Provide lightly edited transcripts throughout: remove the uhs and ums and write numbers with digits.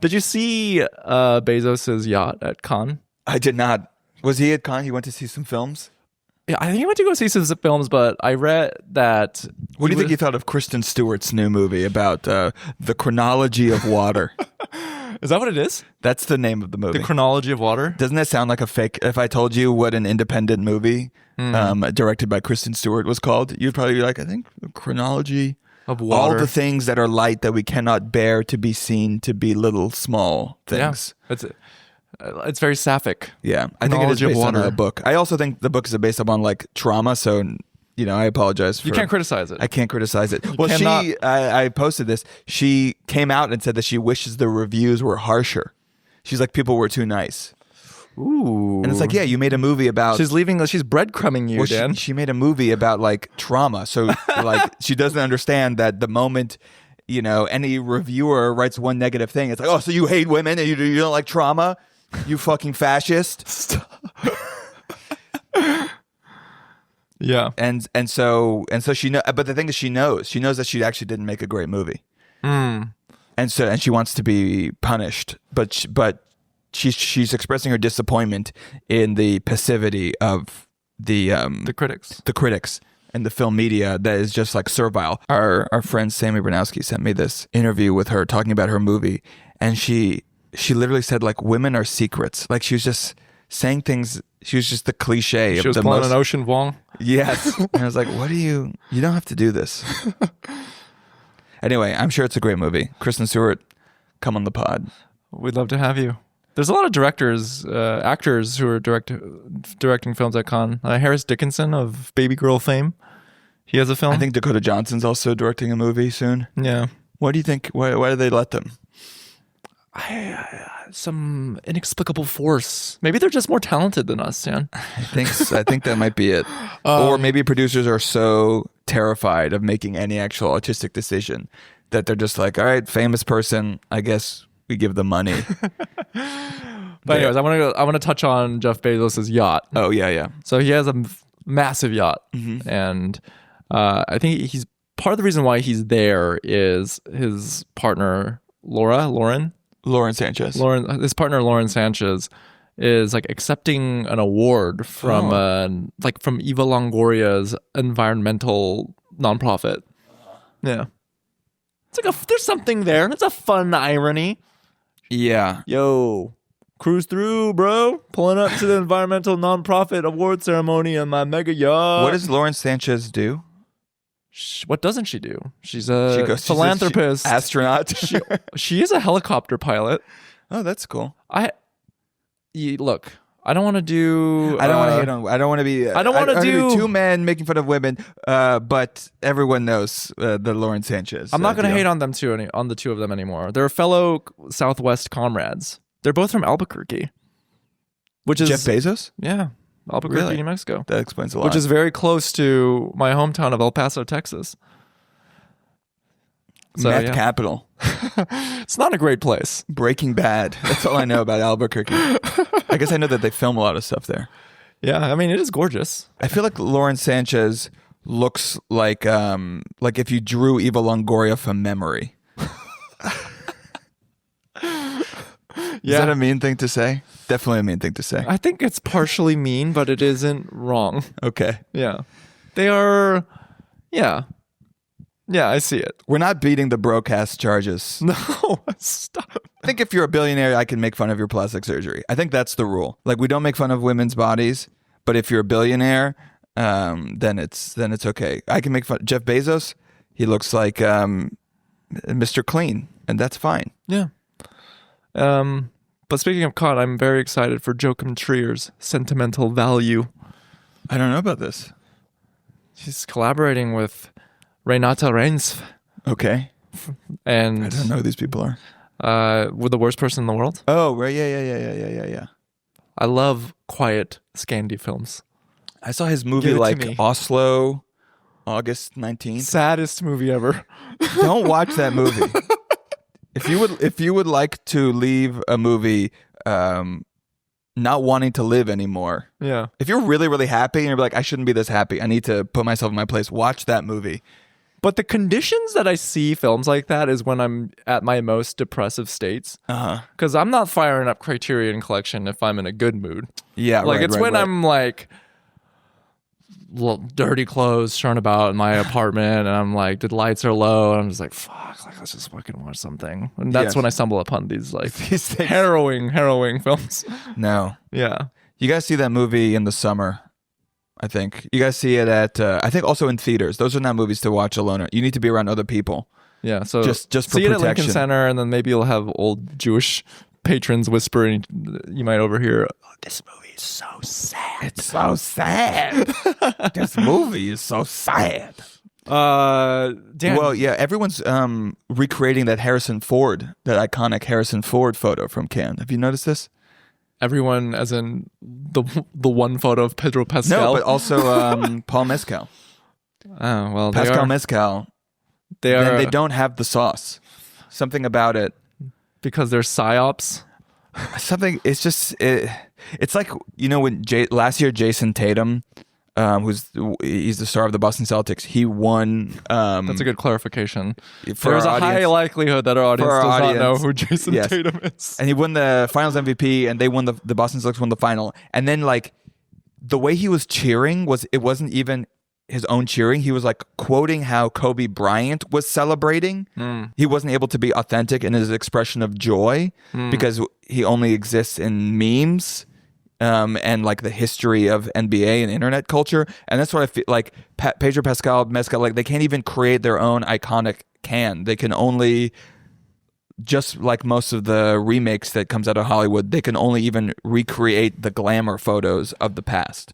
Did you see Bezos's yacht at Cannes? I did not. Was he at Cannes? He went to see some films? Yeah, I think he went to go see some films, but I read that... What do you think you thought of Kristen Stewart's new movie about the chronology of water? Is that what it is? That's the name of the movie. The chronology of water? Doesn't that sound like a fake? If I told you what an independent movie directed by Kristen Stewart was called, you'd probably be like, I think the chronology of water. All the things that are light that we cannot bear to be seen to be little small things. Yeah, it's very sapphic. Yeah, I think it is based on a book. I also think the book is based upon like trauma, so I apologize. You can't criticize it. I can't criticize it. I posted this. She came out and said that she wishes the reviews were harsher. She's like, people were too nice. Ooh. And it's like, yeah, you made a movie about... She's breadcrumbing you, Dan. She made a movie about like trauma. So like she doesn't understand that the moment, any reviewer writes one negative thing, it's like, oh, so you hate women and you don't like trauma? You fucking fascist. Yeah. And so she knows, but the thing is she knows that she actually didn't make a great movie. And she wants to be punished, but she's expressing her disappointment in the passivity of the critics and the film media that is just like servile. Our friend Sammy Bernowski sent me this interview with her talking about her movie, and she literally said like women are secrets. Like she was just saying things. She was just the cliche. She was pulling an Ocean Vuong. Yes. And I was like, what do you don't have to do this. Anyway, I'm sure it's a great movie. Kristen Stewart, come on the pod. We'd love to have you. There's a lot of actors who are directing films at Cannes. Harris Dickinson of Baby Girl fame. He has a film. I think Dakota Johnson's also directing a movie soon. Yeah. What do you think? Why do they let them? Some inexplicable force. Maybe they're just more talented than us, Dan. I think that might be it. Or maybe producers are so terrified of making any actual artistic decision that they're just like, all right, famous person, I guess we give them money. But anyways, I want to touch on Jeff Bezos' yacht. Oh yeah. So he has a massive yacht, and I think he's part of the reason why he's there is his partner Lauren Sanchez. His partner Lauren Sanchez is like accepting an award from from Eva Longoria's environmental nonprofit. Yeah, it's like there's something there. It's a fun irony. Yeah. Yo, cruise through, bro. Pulling up to the environmental nonprofit award ceremony on my mega yacht. What does Lauren Sanchez do? What doesn't she do? She's a philanthropist. She's astronaut. she is a helicopter pilot. Oh, that's cool. Look, I don't want to do... I don't want to hate on... I don't want to be... I don't want to do two men making fun of women, but everyone knows the Lauren Sanchez. I'm not going to hate on the two of them anymore. They're fellow Southwest comrades. They're both from Albuquerque. Which is... Jeff Bezos? Yeah. Albuquerque, New Mexico. That explains a lot. Which is very close to my hometown of El Paso, Texas. So, Meth capital. It's not a great place. Breaking Bad. That's all I know about Albuquerque. I guess I know that they film a lot of stuff there. Yeah, I mean, it is gorgeous. I feel like Lauren Sanchez looks like if you drew Eva Longoria from memory. Is that a mean thing to say? Definitely a mean thing to say. I think it's partially mean, but it isn't wrong. Okay. Yeah. They are... Yeah. Yeah, I see it. We're not beating the broadcast charges. No, stop. I think if you're a billionaire, I can make fun of your plastic surgery. I think that's the rule. Like, we don't make fun of women's bodies, but if you're a billionaire, then it's okay. I can make fun. Jeff Bezos, he looks like Mr. Clean, and that's fine. Yeah. But speaking of Cannes, I'm very excited for Joachim Trier's Sentimental Value. I don't know about this. He's collaborating with Renata Reinsve. Okay. And I don't know who these people are. With The Worst Person in the World. Oh, right. Yeah. I love quiet Scandi films. I saw his movie like Oslo, August 19th. Saddest movie ever. Don't watch that movie. If you would like to leave a movie not wanting to live anymore. Yeah. If you're really, really happy and you're like, I shouldn't be this happy, I need to put myself in my place, watch that movie. But the conditions that I see films like that is when I'm at my most depressive states. Because I'm not firing up Criterion Collection if I'm in a good mood. Yeah, like it's when I'm like dirty clothes thrown about in my apartment, and I'm like the lights are low, and I'm just like fuck, like let's just fucking watch something. And that's when I stumble upon these like these harrowing films. No. Yeah. You guys see that movie in the summer? I think you guys see it at I think also in theaters. Those are not movies to watch alone. You need to be around other people. Yeah, so just for see protection. it at Lincoln Center, and then maybe you'll have old Jewish patrons whispering. You might overhear, "Oh, this movie is so sad. It's so sad. This movie is so sad." Dan. Well, yeah, everyone's recreating that iconic Harrison Ford photo from Cannes. Have you noticed this? Everyone, as in the one photo of Pedro Pascal. No, but also Paul Mescal. Oh well, Pascal Mescal. They don't have the sauce. Something about it. Because they're psyops. Something. It's just. It's like, you know, when last year Jason Tatum, he's the star of the Boston Celtics. He won. That's a good clarification. There's a high likelihood that our audience does not know who Jason Tatum is. And he won the Finals MVP, and they won the Boston Celtics won the final. And then like the way he was cheering it wasn't even his own cheering. He was like quoting how Kobe Bryant was celebrating. He wasn't able to be authentic in his expression of joy because he only exists in memes. And like the history of NBA and internet culture. And that's what I feel like Pedro Pascal, Mescal, like they can't even create their own iconic Cannes. They can only, just like most of the remakes that comes out of Hollywood, they can only even recreate the glamour photos of the past.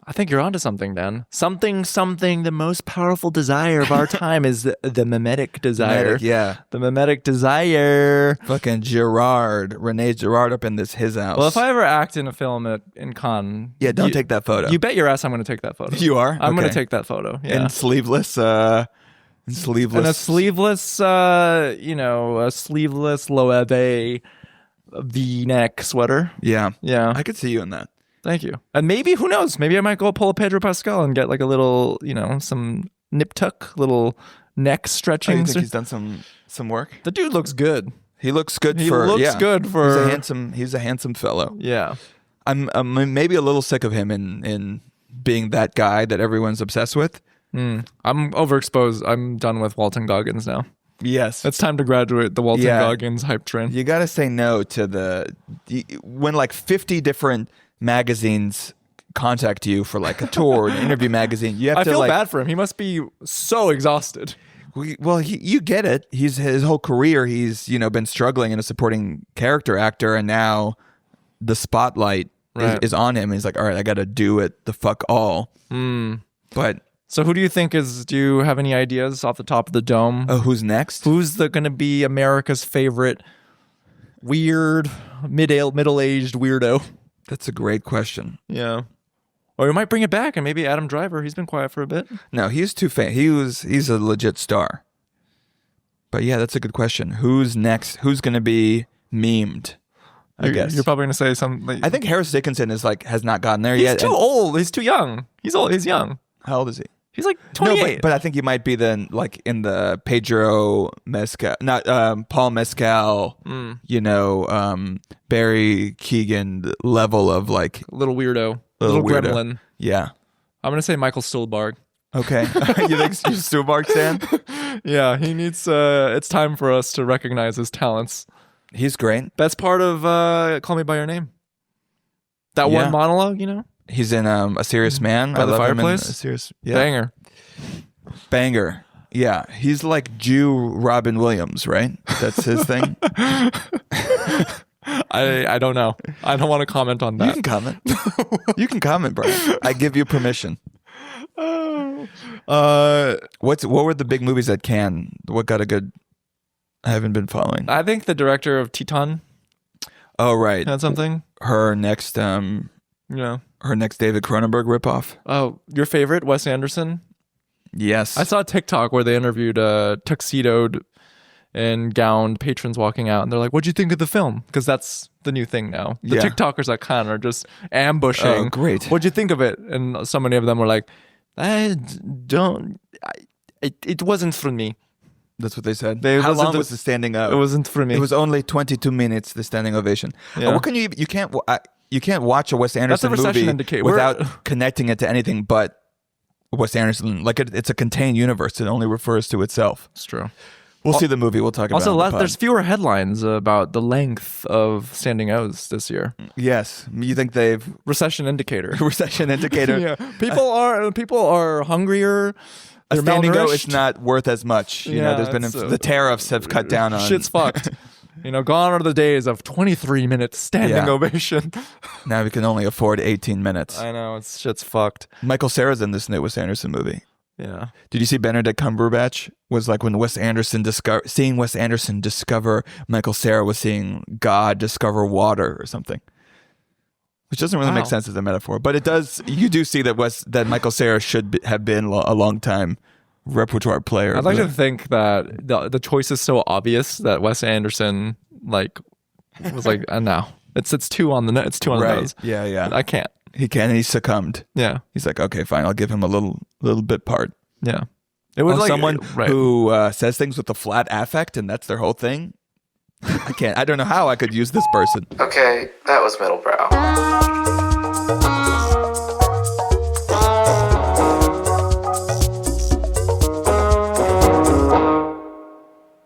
I think you're onto something, Dan. Something. The most powerful desire of our time is the mimetic desire. The mimetic desire. Fucking Rene Girard up in his house. Well, if I ever act in a film in Cannes, don't take that photo. You bet your ass I'm going to take that photo. You are? I'm going to take that photo. Yeah. And sleeveless. And a sleeveless, a sleeveless Loewe V-neck sweater. Yeah. I could see you in that. Thank you. And maybe, who knows, maybe I might go pull a Pedro Pascal and get like a little, some nip tuck, little neck stretching. Oh, you think he's done some work? The dude looks good. He looks good He's a handsome fellow. Yeah. I'm maybe a little sick of him in being that guy that everyone's obsessed with. I'm overexposed. I'm done with Walton Goggins now. Yes. It's time to graduate the Walton Goggins hype train. You got to say no to when like 50 different magazines contact you for like a tour, an interview magazine. You have I feel bad for him. He must be so exhausted. Well, you get it. His whole career, he's been struggling in a supporting character actor, and now the spotlight is on him. He's like, all right, I got to do it the fuck all. But so, who do you think is? Do you have any ideas off the top of the dome? Oh, who's next? Who's going to be America's favorite weird middle-aged weirdo? That's a great question. Yeah. Or we might bring it back, and maybe Adam Driver. He's been quiet for a bit. No, he's too famous. He's a legit star. But yeah, that's a good question. Who's next? Who's going to be memed? I guess you're probably going to say something. I think Harris Dickinson has not gotten there yet. He's too old. He's too young. He's old. He's young. How old is he? He's like 28. No, but I think he might be then like in the Pedro Mescal, not Paul Mescal, Barry Keoghan level of like little weirdo, little gremlin. Yeah, I'm gonna say Michael Stuhlbarg. Okay, you think Stuhlbarg, Stan? Yeah, he needs. It's time for us to recognize his talents. He's great. Best part of Call Me by Your Name. That one monologue, He's in A Serious Man. By the Fireplace. A Serious Banger. Yeah, he's like Jew Robin Williams, right? That's his thing. I don't know. I don't want to comment on that. You can comment. You can comment, Brian. I give you permission. What were the big movies at Cannes? What got a good? I haven't been following. I think the director of Titan. Oh right, had something. Her next, her next David Cronenberg ripoff. Oh, your favorite, Wes Anderson? Yes. I saw a TikTok where they interviewed tuxedoed and gowned patrons walking out, and they're like, "What'd you think of the film?" Because that's the new thing now. The TikTokers at Cannes are just ambushing. Oh, great. What'd you think of it? And so many of them were like, it wasn't for me. That's what they said. How long was the standing up? It wasn't for me. It was only 22 minutes. The standing ovation. Yeah. What can you can't watch a Wes Anderson movie without connecting it to anything but Wes Anderson. Like it's a contained universe. It only refers to itself. It's true. We'll see the movie. We'll talk about it. Also, there's fewer headlines about the length of standing outs this year. Yes. You think they've... Recession indicator. Recession indicator. Yeah. People are hungrier. A standing out is not worth as much. You know, there's been... the tariffs have cut down on... Shit's fucked. Gone are the days of 23-minute standing ovation. Now we can only afford 18 minutes. I know. Shit's fucked. Michael Cera's in this new Wes Anderson movie. Yeah. Did you see Benedict Cumberbatch was like when seeing Wes Anderson discover Michael Cera was seeing God discover water or something, which doesn't really make sense as a metaphor, but it does. You do see that Michael Cera should have been a long time repertoire player. I'd like to think that the choice is so obvious that Wes Anderson was like, no, it's 2 on the nose. Yeah. I can't. He can. And he succumbed. Yeah. He's like, okay, fine. I'll give him a little bit part. Yeah. It was someone who says things with a flat affect, and that's their whole thing. I can't. I don't know how I could use this person. Okay, that was Middlebrow.